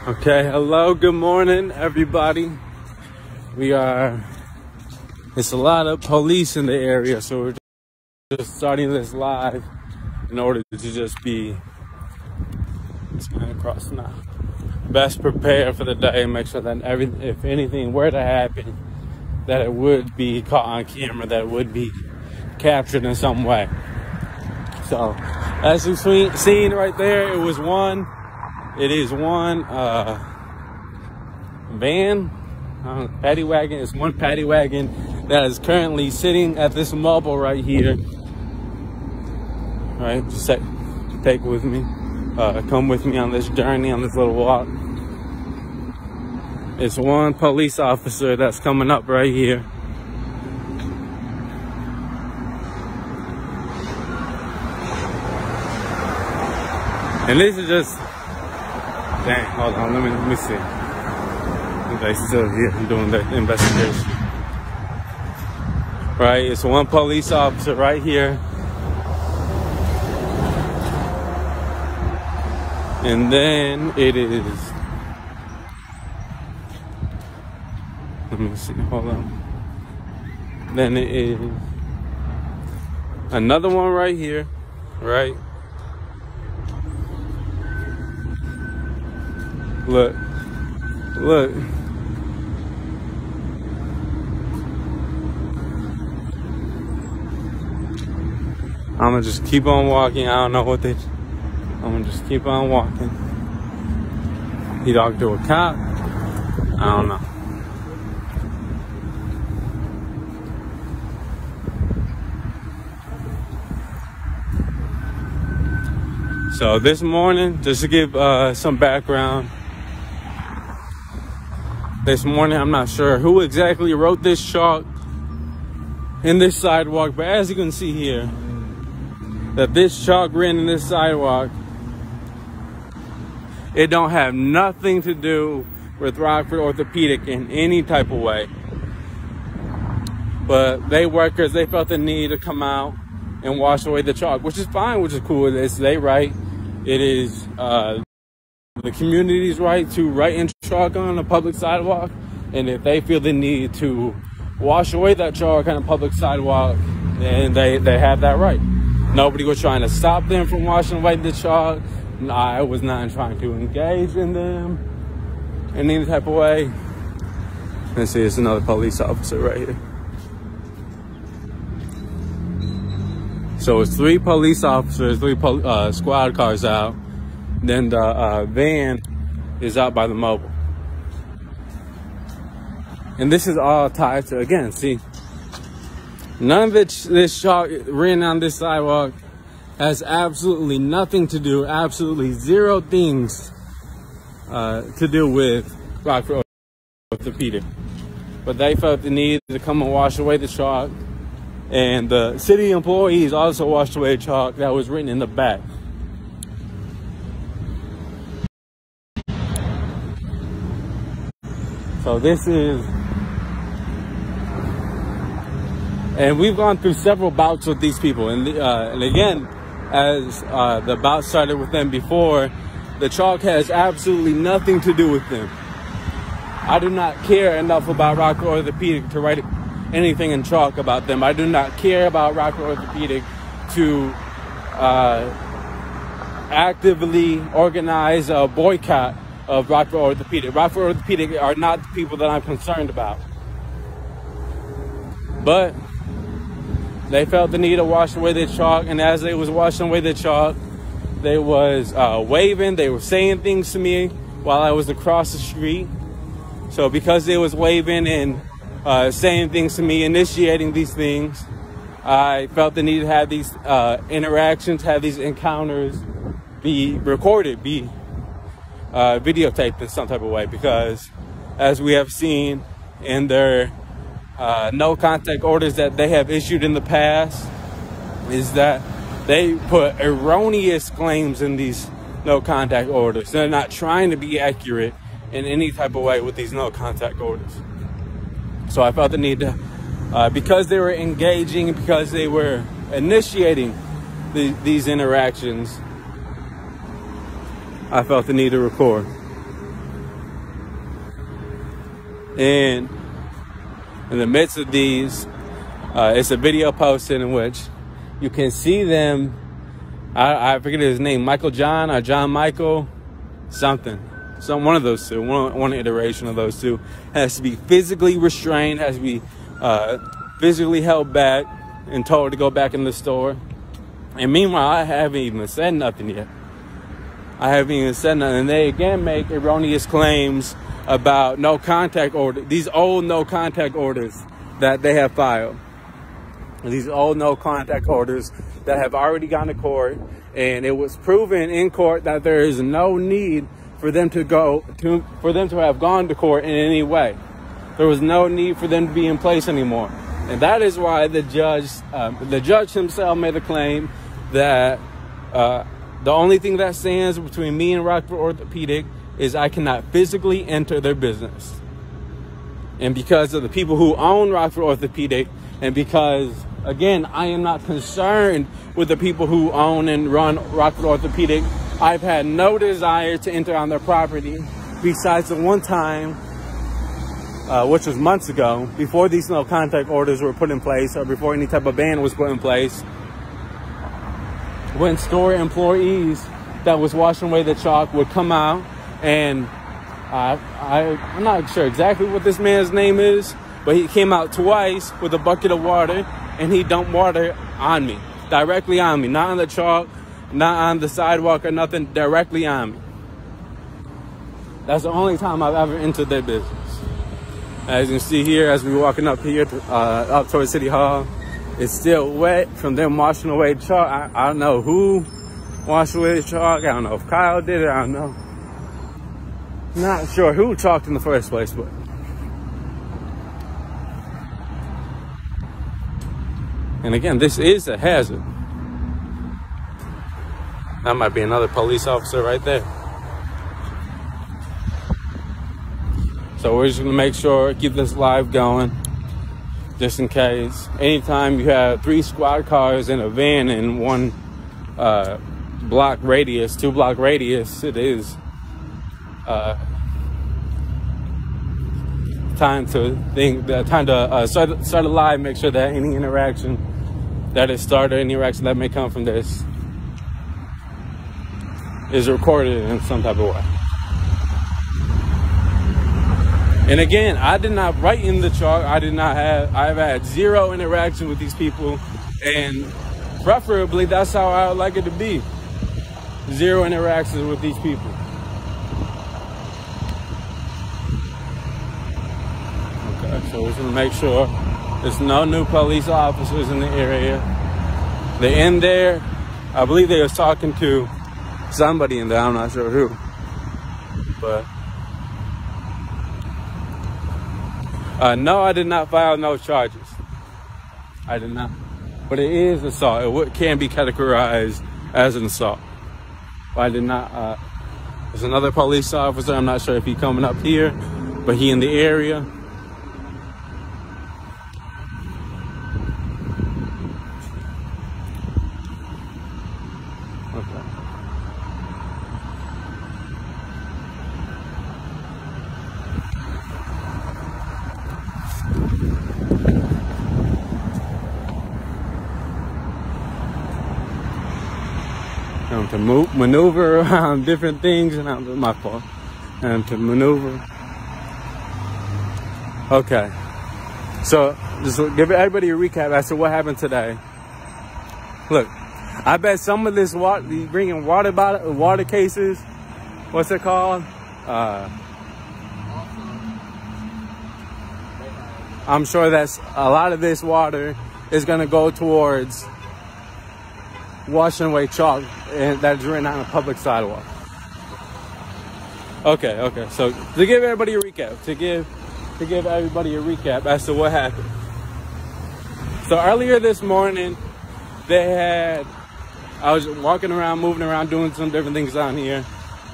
Okay, hello, good morning, everybody. It's a lot of police in the area, so we're just starting this live in order to just be, it's going across now, best prepared for the day, make sure that if anything were to happen, that it would be caught on camera, that it would be captured in some way. So, as you've seen right there, it is one van, paddy wagon. It's one paddy wagon that is currently sitting at this mobile right here. Right, just take with me, come with me on this journey, on this little walk. It's one police officer that's coming up right here. And this is just, dang, hold on, let me see. They still here doing the investigation. Right, it's one police officer right here. And then it is, let me see, hold on. Then it is another one right here, right? Look. I'm gonna just keep on walking. I don't know what I'm gonna just keep on walking. He talked to a cop. I don't know. So this morning, just to give some background, this morning, I'm not sure who exactly wrote this chalk in this sidewalk, but as you can see here, that this chalk written in this sidewalk, it don't have nothing to do with Rockford Orthopedic in any type of way. But they workers, they felt the need to come out and wash away the chalk, which is fine, which is cool. It's their right. It is the community's right to write in chalk on a public sidewalk, and if they feel the need to wash away that chalk on a public sidewalk, then they have that right. Nobody was trying to stop them from washing away the chalk. I was not trying to engage in them in any type of way. Let's see, it's another police officer right here. So it's 3 police officers, 3 squad cars out. Then the van is out by the mobile. And this is all tied to, again, see, none of this chalk written on this sidewalk has absolutely nothing to do, absolutely 0 things to do with Rockford Orthopedic. But they felt the need to come and wash away the chalk. And the city employees also washed away chalk that was written in the back. So this is, and we've gone through several bouts with these people. And again, as the bout started with them before, the chalk has absolutely nothing to do with them. I do not care enough about Rockford Orthopedic to write anything in chalk about them. I do not care about Rockford Orthopedic to actively organize a boycott of Rockford Orthopedic. Rockford Orthopedic are not the people that I'm concerned about. But they felt the need to wash away the chalk, and as they was washing away the chalk, they was waving, they were saying things to me while I was across the street. So because they was waving and saying things to me, initiating these things, I felt the need to have these interactions, have these encounters be recorded, be videotaped in some type of way, because as we have seen in their no contact orders that they have issued in the past, is that they put erroneous claims in these no contact orders. They're not trying to be accurate in any type of way with these no contact orders. So I felt the need to, because they were engaging, because they were initiating these interactions, I felt the need to record. And in the midst of these, it's a video posted in which you can see them. I forget his name, Michael John or John Michael, something. One of those two, one iteration of those two has to be physically restrained, has to be physically held back and told to go back in the store. And meanwhile, I haven't even said nothing yet. I haven't even said nothing. And they again make erroneous claims about no contact order, these old no contact orders that they have filed. These old no contact orders that have already gone to court, and it was proven in court that there is no need for them to have gone to court in any way. There was no need for them to be in place anymore. And that is why the judge himself made a claim that the only thing that stands between me and Rockford Orthopedic is I cannot physically enter their business. And because of the people who own Rockford Orthopedic, and because, again, I am not concerned with the people who own and run Rockford Orthopedic, I've had no desire to enter on their property besides the one time, which was months ago, before these no contact orders were put in place, or before any type of ban was put in place, when store employees that was washing away the chalk would come out, and I'm not sure exactly what this man's name is, but he came out twice with a bucket of water, and he dumped water on me, directly on me, not on the chalk, not on the sidewalk or nothing, directly on me. That's the only time I've ever entered their business. As you can see here, as we're walking up here, up towards City Hall, it's still wet from them washing away chalk. I don't know who washed away the chalk. I don't know if Kyle did it. I don't know. Not sure who chalked in the first place, but and again, this is a hazard. That might be another police officer right there. So we're just gonna make sure, keep this live going, just in case. Anytime you have 3 squad cars in a van in one block radius, 2-block radius, it is time to start a live. Make sure that any interaction that is started, any interaction that may come from this, is recorded in some type of way. And again, I did not write in the chalk. I've had 0 interaction with these people, and preferably that's how I would like it to be. 0 interactions with these people. Okay, so we're gonna make sure there's no new police officers in the area. They're in there. I believe they was talking to somebody in there. I'm not sure who, but no, I did not file no charges. I did not. But it is assault. It can be categorized as an assault. But I did not. There's another police officer. I'm not sure if he's coming up here, but he in the area. To maneuver around different things, and I'm my fault. And to maneuver. Okay. So just give everybody a recap as to what happened today. Look, I bet some of this water, bringing water cases. What's it called? I'm sure that's a lot of this water is gonna go towards washing away chalk and that's written on a public sidewalk. Okay. So to give everybody a recap, as to what happened. So earlier this morning, I was walking around, moving around, doing some different things down here.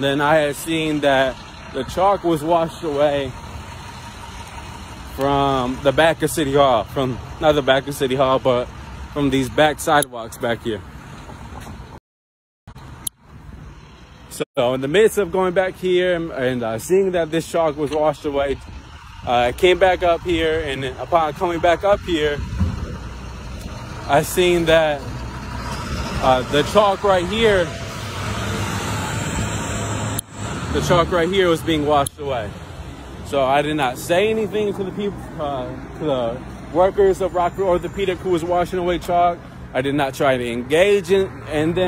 Then I had seen that the chalk was washed away from the back of City Hall, not the back of City Hall, but from these back sidewalks back here. So in the midst of going back here and seeing that this chalk was washed away, I came back up here, and upon coming back up here, I seen that the chalk right here was being washed away. So I did not say anything to the people, to the workers of Rockford Orthopedic who was washing away chalk. I did not try to engage them in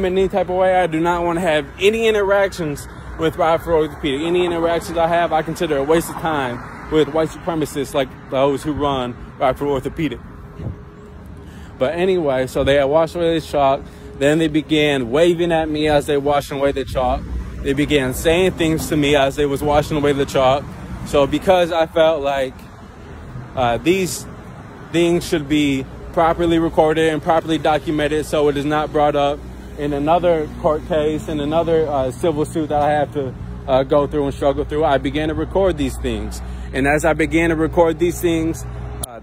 any type of way. I do not want to have any interactions with Rockford Orthopedic. Any interactions I have, I consider a waste of time with white supremacists like those who run Rockford Orthopedic. But anyway, so they had washed away the chalk. Then they began waving at me as they washing away the chalk. They began saying things to me as they was washing away the chalk. So because I felt like these things should be properly recorded and properly documented so it is not brought up in another court case, in another civil suit that I have to go through and struggle through, I began to record these things. And as I began to record these things,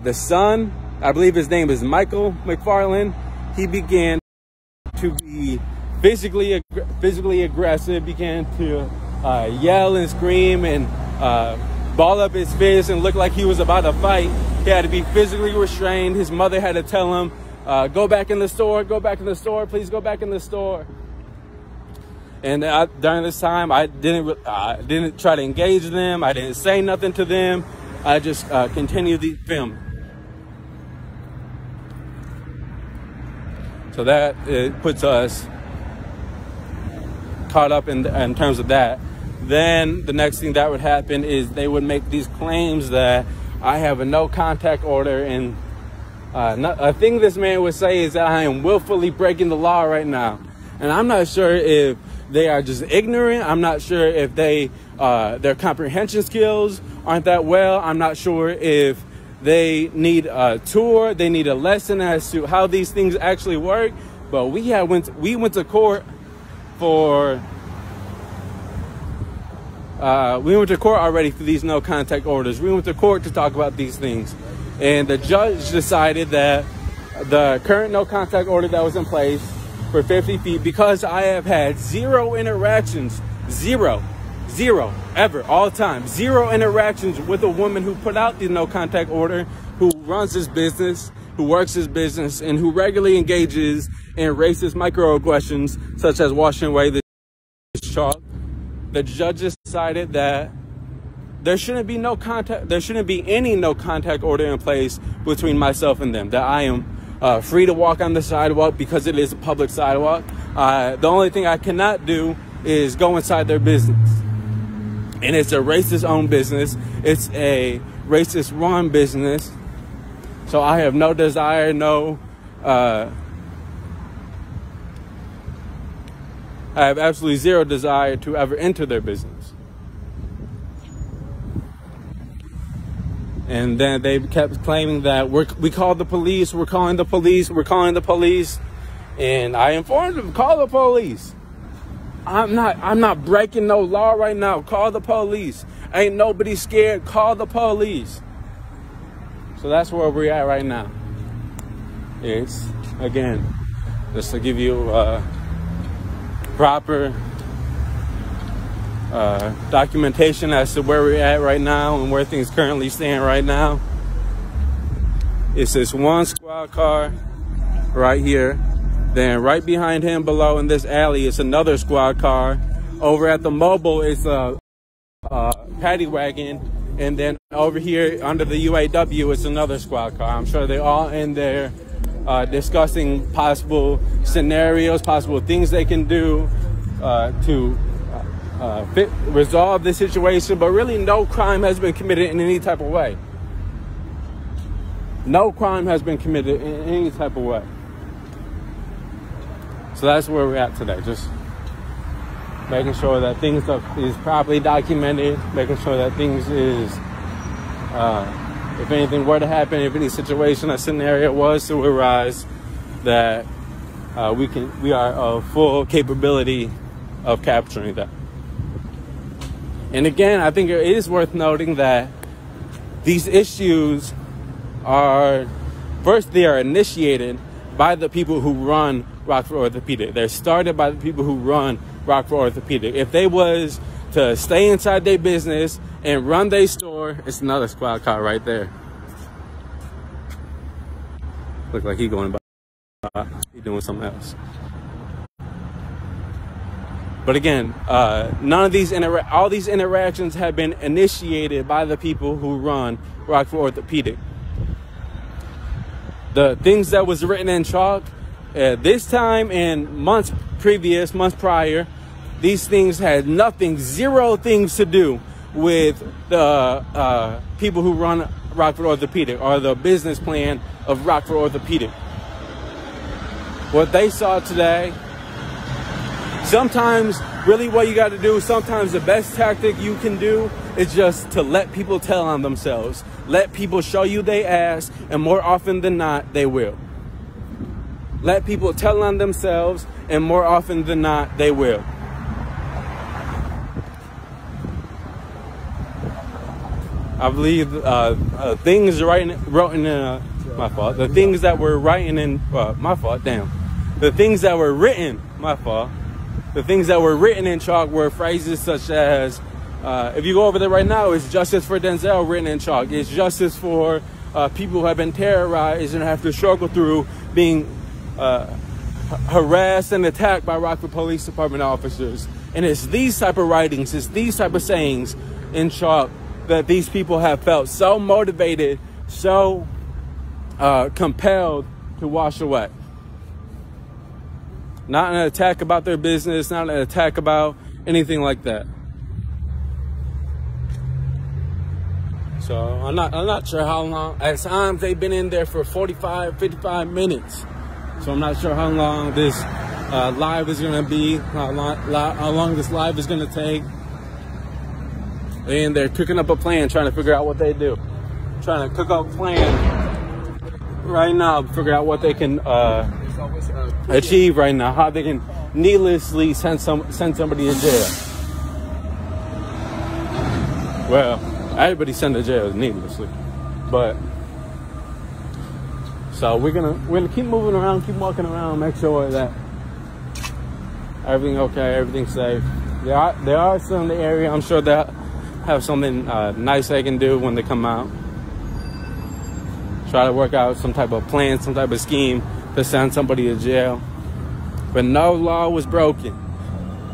the son, I believe his name is Michael McFarland, he began to be physically aggressive, began to yell and scream and ball up his fist and look like he was about to fight. He had to be physically restrained. His mother had to tell him, go back in the store, please go back in the store. And during this time, I didn't try to engage them. I didn't say nothing to them. I just continued the film. So that puts us caught up in terms of that. Then the next thing that would happen is they would make these claims that I have a no contact order, and a thing this man would say is that I am willfully breaking the law right now. And I'm not sure if they are just ignorant. I'm not sure if their comprehension skills aren't that well. I'm not sure if they need a tour, they need a lesson as to how these things actually work. But we went to court for we went to court already for these no contact orders. We went to court to talk about these things, and the judge decided that the current no contact order that was in place for 50 feet, because I have had zero interactions, zero ever, all time, zero interactions with a woman who put out the no contact order, who runs this business, who works this business, and who regularly engages in racist microaggressions such as washing away the chalk. The judges decided that there shouldn't be any no contact order in place between myself and them, that I am free to walk on the sidewalk because it is a public sidewalk. The only thing I cannot do is go inside their business. And it's a racist owned business. It's a racist run business. So I have no desire, I have absolutely zero desire to ever enter their business. And then they kept claiming that we called the police, we're calling the police. And I informed them, call the police. I'm not breaking no law right now. Call the police. Ain't nobody scared. Call the police. So that's where we're at right now. It's, again, just to give you proper documentation as to where we're at right now and where things currently stand right now. It's this one squad car right here. Then right behind him below in this alley is another squad car. Over at the mobile is a paddy wagon. And then over here under the UAW is another squad car. I'm sure they're all in there discussing possible scenarios, possible things they can do to resolve the situation. But really no crime has been committed in any type of way. No crime has been committed in any type of way. So that's where we're at today. Just making sure that things is properly documented, making sure that things is, if anything were to happen, if any situation or scenario was to arise, that we are of full capability of capturing that. And again, I think it is worth noting that these issues are, first, they are initiated by the people who run Rockford Orthopedic. They're started by the people who run Rockford Orthopedic. If they was to stay inside their business and run their store. It's another squad car right there. Look like he going by. He doing something else. But again, none of these all these interactions have been initiated by the people who run Rockford Orthopedic. The things that was written in chalk this time and months prior, these things had nothing, zero things to do with the people who run Rockford Orthopedic or the business plan of Rockford Orthopedic. What they saw today, sometimes really what you got to do, sometimes the best tactic you can do is just to let people tell on themselves. Let people show you they ass, and more often than not, they will. Let people tell on themselves, and more often than not, they will. I believe things wrote in my fault. The things that were written in my fault. Damn. The things that were written, my fault. The things that were written in chalk were phrases such as, if you go over there right now, it's justice for Denzel written in chalk. It's justice for people who have been terrorized and have to struggle through being harassed and attacked by Rockford Police Department officers. And it's these type of writings, it's these type of sayings in chalk that these people have felt so motivated, so compelled to wash away. Not an attack about their business, not an attack about anything like that. So I'm not sure how long. At times they've been in there for 45, 55 minutes. So I'm not sure how long this live is going to be, how long this live is going to take. And they're cooking up a plan, trying to figure out what they do. Trying to cook up a plan right now, figure out what they can achieve right now, how they can needlessly send somebody to jail. Well, everybody sent to jail needlessly, but so we're gonna keep moving around, keep walking around, make sure that everything's okay, everything's safe. There are some in the area. I'm sure they'll have something nice they can do when they come out. Try to work out some type of plan, some type of scheme to send somebody to jail. But no law was broken.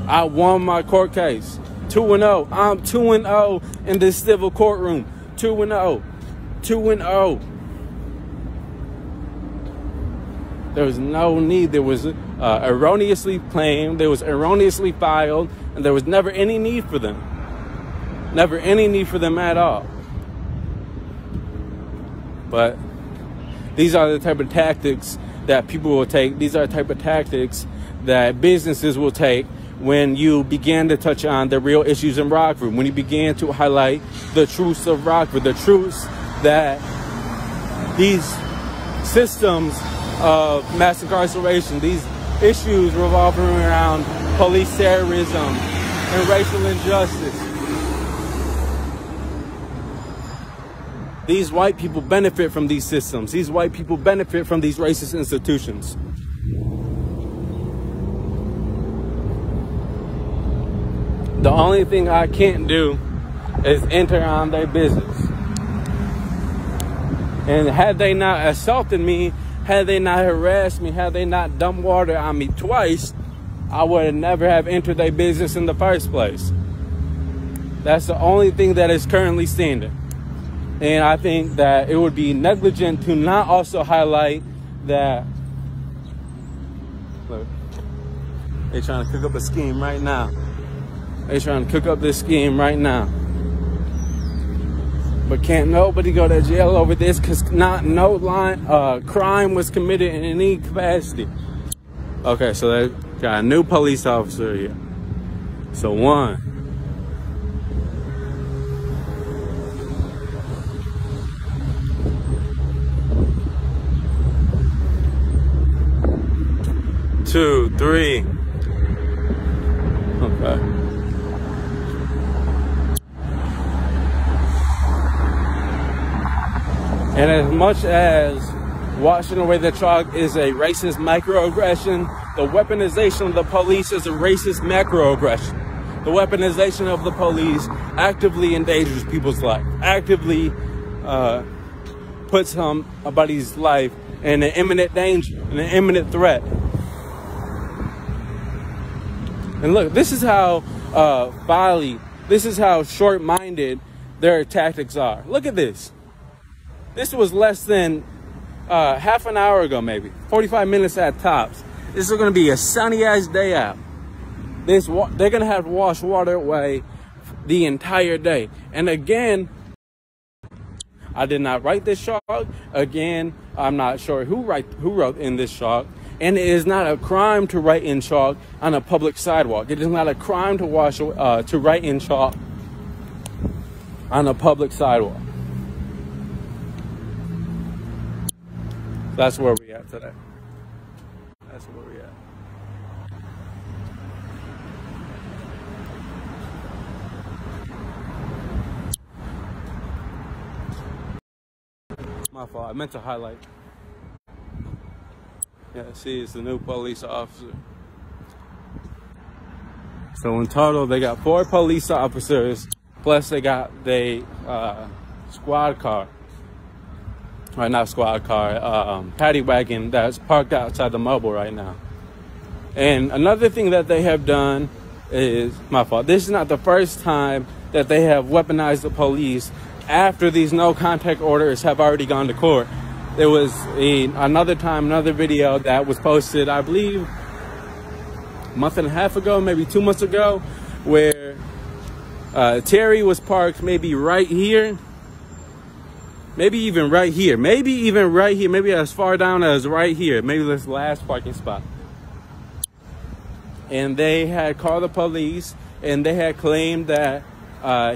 I won my court case. 2-0. I'm 2-0 in this civil courtroom. 2-0. 2-0. There was no need. There was erroneously claimed. There was erroneously filed. And there was never any need for them. Never any need for them at all. But these are the type of tactics that people will take. These are the type of tactics that businesses will take when you begin to touch on the real issues in Rockford, when you begin to highlight the truths of Rockford, the truths that these systems of mass incarceration, these issues revolving around police terrorism and racial injustice. These white people benefit from these systems. These white people benefit from these racist institutions. The only thing I can't do is enter on their business. And had they not assaulted me, had they not harassed me, had they not dumped water on me twice, I would never have entered their business in the first place. That's the only thing that is currently standing. And I think that it would be negligent to not also highlight that, look, they're trying to cook up a scheme right now. They're trying to cook up this scheme right now. But can't nobody go to jail over this because no crime was committed in any capacity. Okay, so they got a new police officer here. So 1. 2, 3. Okay. And as much as washing away the chalk is a racist microaggression, the weaponization of the police is a racist macroaggression. The weaponization of the police actively endangers people's life, actively puts somebody's life in an imminent danger, in an imminent threat. And look, this is how this is how short-minded their tactics are. Look at this. This was less than half an hour ago, maybe 45 minutes at tops. This is going to be a sunny-ass day out. They're going to have to wash water away the entire day. And again, I did not write this chalk. Again, I'm not sure who wrote in this chalk. And it is not a crime to write in chalk on a public sidewalk. It is not a crime to write in chalk on a public sidewalk. That's where we at today. That's where we at. My fault. I meant to highlight. Yeah, see, it's the new police officer. So in total, they got 4 police officers, plus they got the squad car. Or not squad car, paddy wagon that's parked outside the mobile right now. And another thing that they have done is, my fault, this is not the first time that they have weaponized the police after these no contact orders have already gone to court. There was another video that was posted, I believe, a month and a half ago, maybe 2 months ago, where Terry was parked maybe right here, maybe even right here, maybe as far down as right here, maybe this last parking spot. And they had called the police, and they had claimed that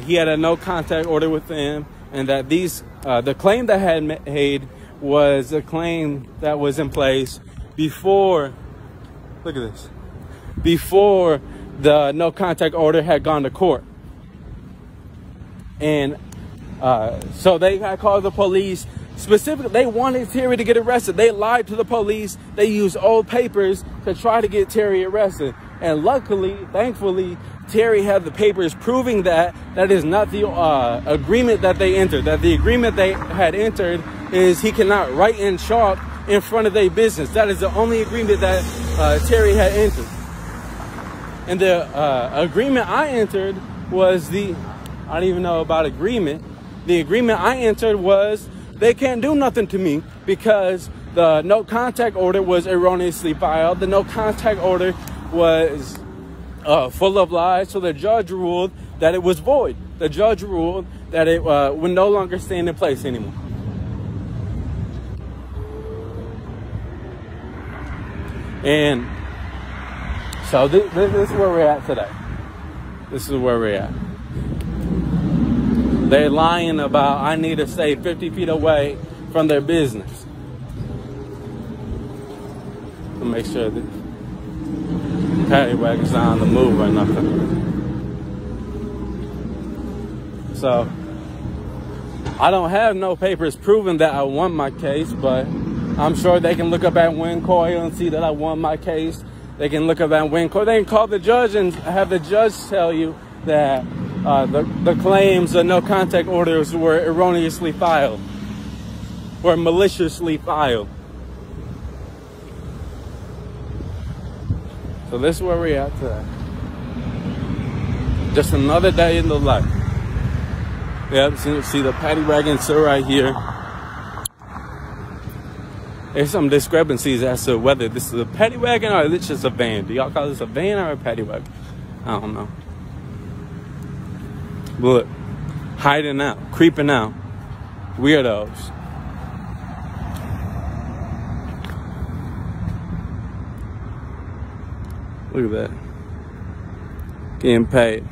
he had a no contact order with them, and that the claim that had made was a claim that was in place before, look at this, before the no contact order had gone to court. And so they had called the police. Specifically, they wanted Terry to get arrested. They lied to the police. They used old papers to try to get Terry arrested. And luckily, thankfully, Terry had the papers proving that is not the agreement that they entered. That the agreement they had entered is he cannot write in chalk in front of their business. That is the only agreement that Terry had entered. And the agreement I entered was I don't even know about agreement. The agreement I entered was they can't do nothing to me because the no contact order was erroneously filed. The no contact order was full of lies. So the judge ruled that it was void. The judge ruled that it would no longer stand in place anymore. And so this is where we're at today. This is where we're at. They're lying about I need to stay 50 feet away from their business. To make sure that paddy wagon's not on the move or nothing. So I don't have no papers proving that I won my case, but I'm sure they can look up at WinCoil and see that I won my case. They can look up at WinCoil. They can call the judge and have the judge tell you that the claims of no contact orders were erroneously filed, were maliciously filed. So this is where we're at today. Just another day in the life. Yep, see the paddy wagon still right here. There's some discrepancies as to whether this is a paddy wagon or it's just a van. Do y'all call this a van or a paddy wagon? I don't know. But look, hiding out, creeping out, weirdos. Look at that. Getting paid.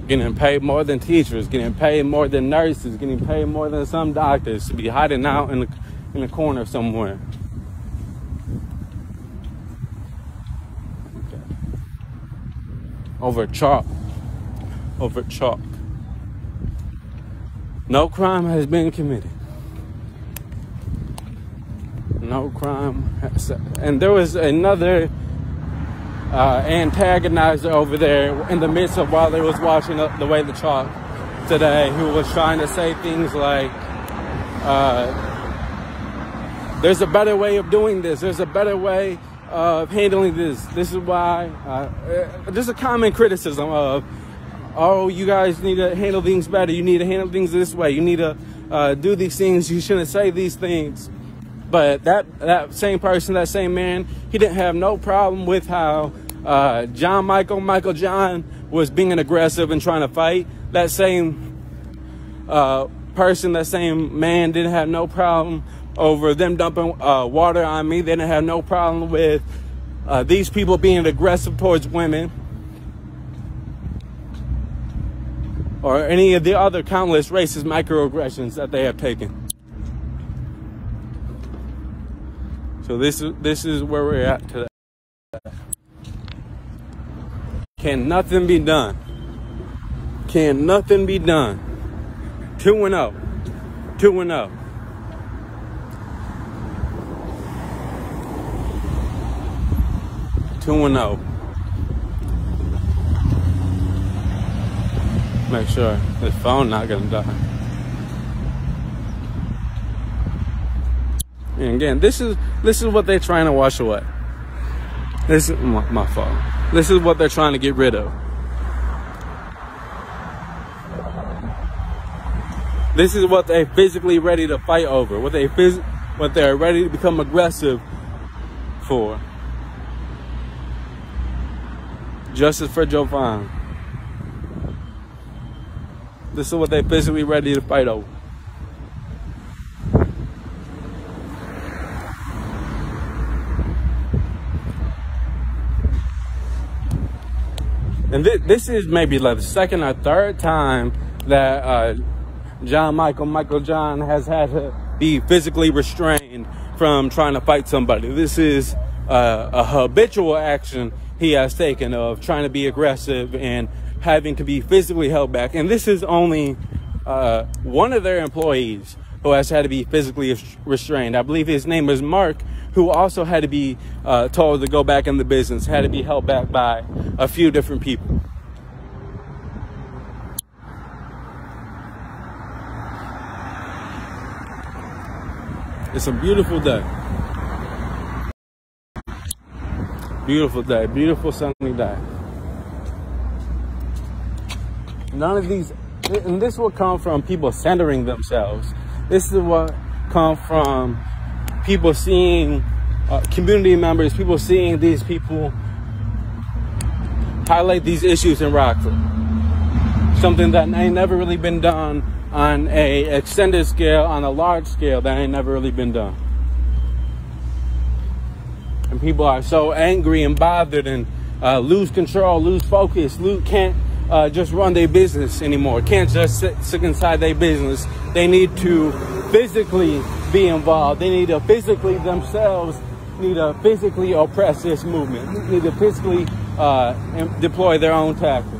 Getting paid more than teachers, getting paid more than nurses, getting paid more than some doctors to be hiding out in the corner somewhere. Okay. Over chalk. Over chalk. No crime has been committed. No crime has, and there was another antagonizer over there in the midst of while they was washing up the way the chalk today, who was trying to say things like, there's a better way of doing this. There's a better way of handling this. This is why, just a common criticism of, oh, you guys need to handle things better. You need to handle things this way. You need to do these things. You shouldn't say these things. But that same person, that same man, he didn't have no problem with how Michael John was being aggressive and trying to fight. That same person, that same man didn't have no problem over them dumping water on me. They didn't have no problem with these people being aggressive towards women, or any of the other countless racist microaggressions that they have taken. So this is where we're at today. Can nothing be done? Can nothing be done? 2-0. 2-0. Make sure this phone not gonna die. And again, this is what they're trying to wash away. This is my fault. This is what they're trying to get rid of. This is what they're physically ready to fight over. What they're ready to become aggressive for. Justice for Jovan. This is what they're physically ready to fight over. And this is maybe like the second or third time that Michael John has had to be physically restrained from trying to fight somebody. This is a habitual action he has taken of trying to be aggressive and having to be physically held back. And this is only one of their employees who has had to be physically restrained. I believe his name is Mark, who also had to be told to go back in the business, had to be held back by a few different people. It's a beautiful day. Beautiful day, beautiful sunny day. None of these, and this will come from people centering themselves. This is what comes from people seeing community members, people seeing these people highlight these issues in Rockford. Something that ain't never really been done on a extended scale, on a large scale, that ain't never really been done. And people are so angry and bothered and lose control, lose focus, can't just run their business anymore. Can't just sit inside their business. They need to physically be involved. They need to physically themselves need to physically oppress this movement. Need to physically deploy their own tactics.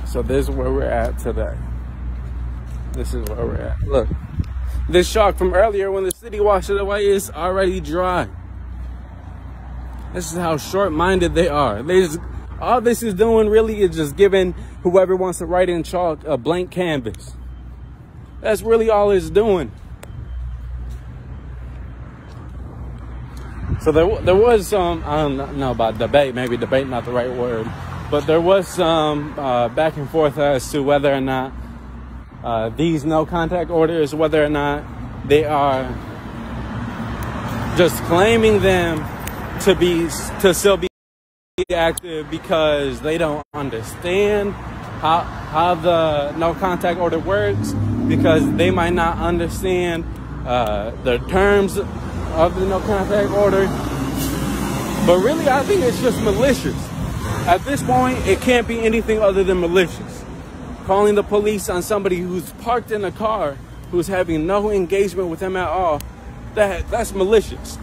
So this is where we're at today. This is where we're at. Look, this chalk from earlier when the city washed it away is already dry. This is how short-minded they are. All this is doing really is just giving whoever wants to write in chalk a blank canvas. That's really all it's doing. So there was some, I don't know about debate, maybe debate not the right word, but there was some back and forth as to whether or not these no contact orders, whether or not they are just claiming them to still be active because they don't understand how the no contact order works, because they might not understand the terms of the no contact order. But really, I think it's just malicious. At this point, it can't be anything other than malicious. Calling the police on somebody who's parked in a car, who's having no engagement with them at all, that's malicious.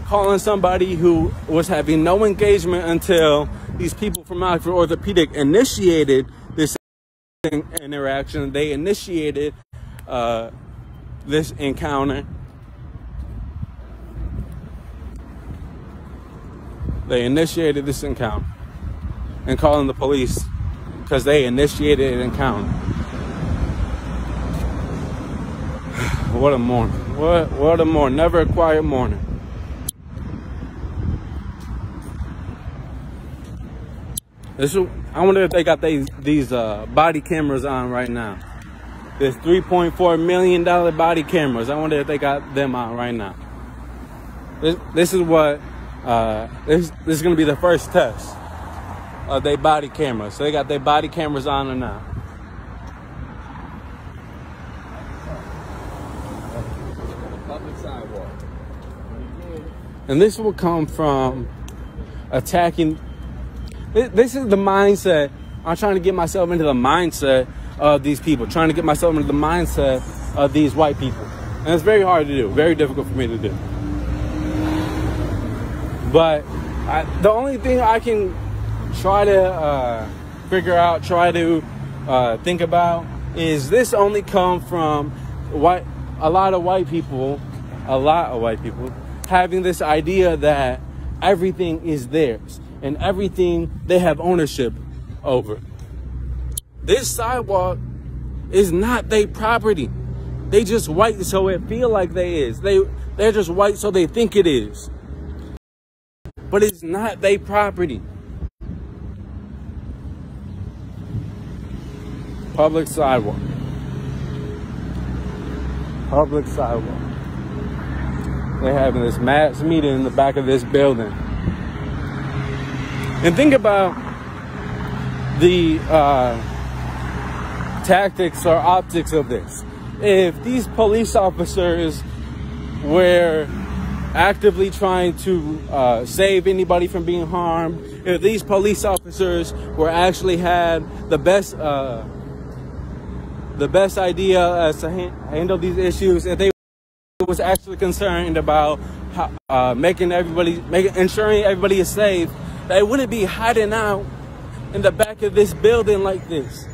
Calling somebody who was having no engagement until these people from Rockford Orthopedic initiated this interaction. They initiated this encounter. They initiated this encounter and calling the police because they initiated an encounter. What a morning. What a morning. Never a quiet morning. I wonder if they got these body cameras on right now. There's $3.4 million body cameras. I wonder if they got them on right now. This is what this is gonna be the first test of their body cameras. So they got their body cameras on or now. Public sidewalk. And this will come from attacking. This is the mindset. I'm trying to get myself into the mindset of these people. Trying to get myself into the mindset of these white people. And it's very hard to do. Very difficult for me to do. But the only thing I can try to figure out, try to think about, is this only come from a lot of white people having this idea that everything is theirs and everything they have ownership over. This sidewalk is not their property. They just white so it feel like they is. They're just white so they think it is. But it's not their property. Public sidewalk. Public sidewalk. They're having this mass meeting in the back of this building. And think about the tactics or optics of this. If these police officers were actively trying to save anybody from being harmed, if these police officers were actually had the best idea as to handle these issues, if they was actually concerned about ensuring everybody is safe, they wouldn't be hiding out in the back of this building like this.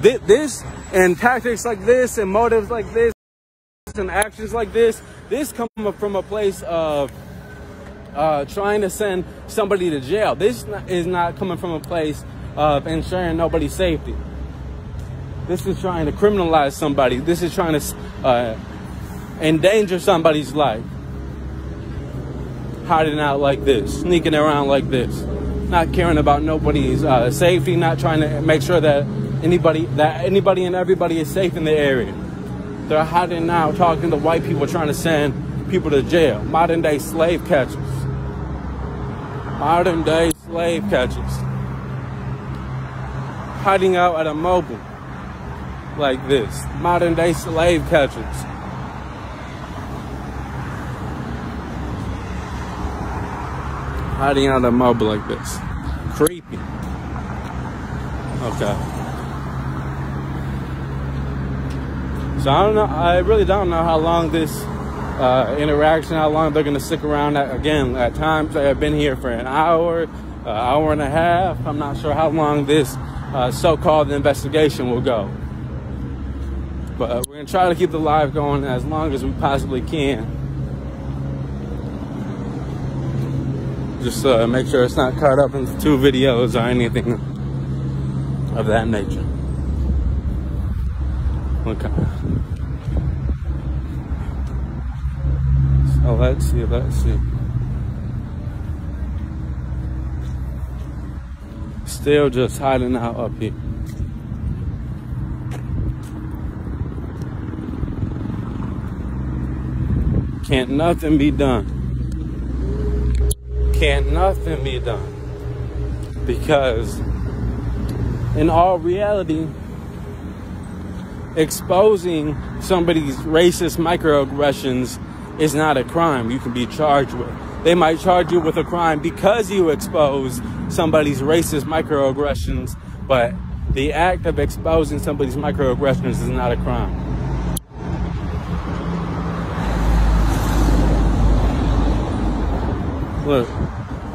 This and tactics like this and motives like this and actions like this come from a place of trying to send somebody to jail. This is not coming from a place of ensuring nobody's safety. This is trying to criminalize somebody. This is trying to endanger somebody's life. Hiding out like this, sneaking around like this, not caring about nobody's safety, not trying to make sure that anybody and everybody is safe in the area. They're hiding out, talking to white people, trying to send people to jail. Modern day slave catchers. Modern day slave catchers. Hiding out at a mobile like this. Modern day slave catchers. Hiding out at a mobile like this. Creepy. Okay. So I don't know. I really don't know how long this interaction, how long they're going to stick around. Again, at times they have been here for an hour, hour and a half. I'm not sure how long this so-called investigation will go. But we're going to try to keep the live going as long as we possibly can. Just make sure it's not cut up into 2 videos or anything of that nature. Okay. So let's see. Still just hiding out up here. Can't nothing be done. Can't nothing be done. Because in all reality, exposing somebody's racist microaggressions is not a crime you can be charged with. They might charge you with a crime because you exposed somebody's racist microaggressions, but the act of exposing somebody's microaggressions is not a crime. Look,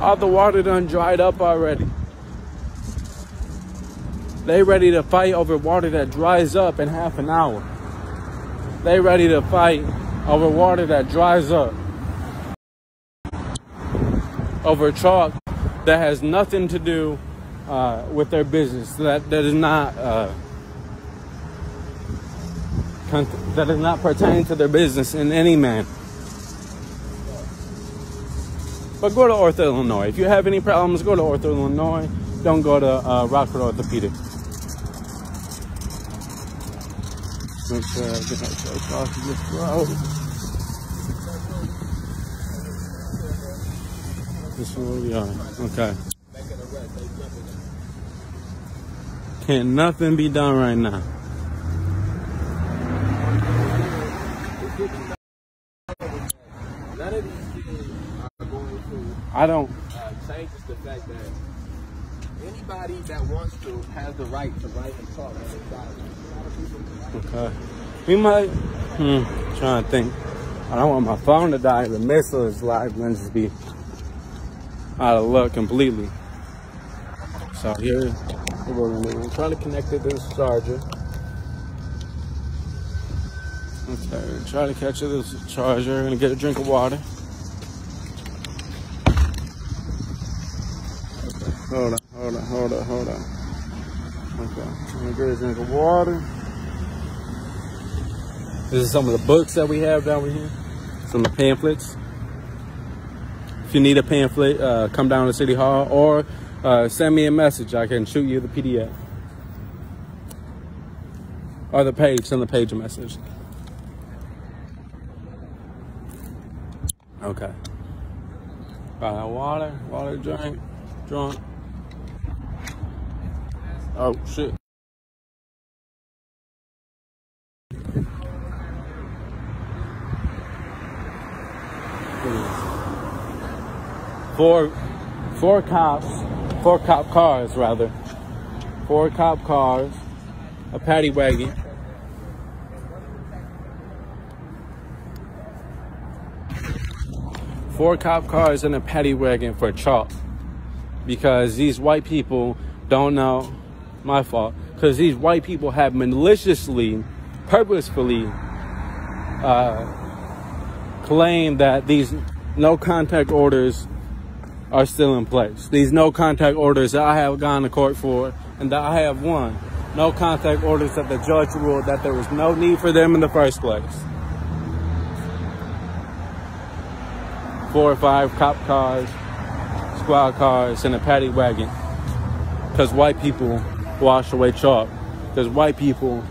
all the water done dried up already. They ready to fight over water that dries up in half an hour. They ready to fight over water that dries up. Over chalk that has nothing to do with their business. That does not pertain to their business in any manner. But go to Ortho, Illinois. If you have any problems, go to Ortho, Illinois. Don't go to Rockford Orthopedic. Make sure I get across this road. This is where we are. Okay. Can't nothing be done right now. None of these things are going to I don't. change the fact that anybody that wants to has the right to write and talk on their side. Okay. We might. Trying to think. I don't want my phone to die. The missile is live. Let's just be out of luck completely. So here, we're trying to connect it to this charger. Okay, try to catch this charger. Gonna get a drink of water. Okay, hold on. Okay, I'm gonna get a drink of water. This is some of the books that we have down here. Some of the pamphlets. If you need a pamphlet, come down to City Hall or send me a message. I can shoot you the PDF. Or the page, send the page a message. Okay. Got water drunk. Oh, shit. Four cop cars, a paddy wagon. Four cop cars and a paddy wagon for chalk. Because these white people don't know, my fault, because these white people have maliciously, purposefully claimed that these no contact orders are still in place. These no contact orders that I have gone to court for and that I have won. No contact orders that the judge ruled that there was no need for them in the first place. 4 or 5 cop cars, squad cars, and a paddy wagon. Because white people wash away chalk. Because white people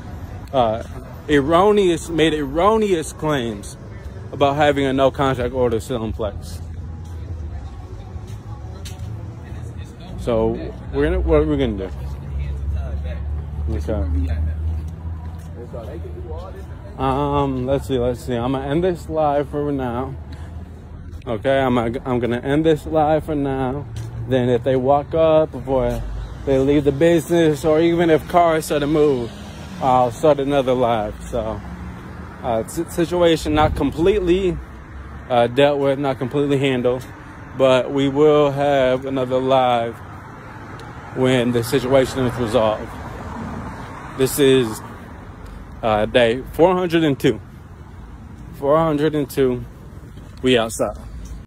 made erroneous claims about having a no contact order still in place. So what are we gonna do? Okay. Let's see. I'm gonna end this live for now. Okay, I'm gonna end this live for now. Then if they walk up before they leave the business, or even if cars start to move, I'll start another live. So situation not completely dealt with, not completely handled, but we will have another live when the situation is resolved. This is day 402. 402. We outside.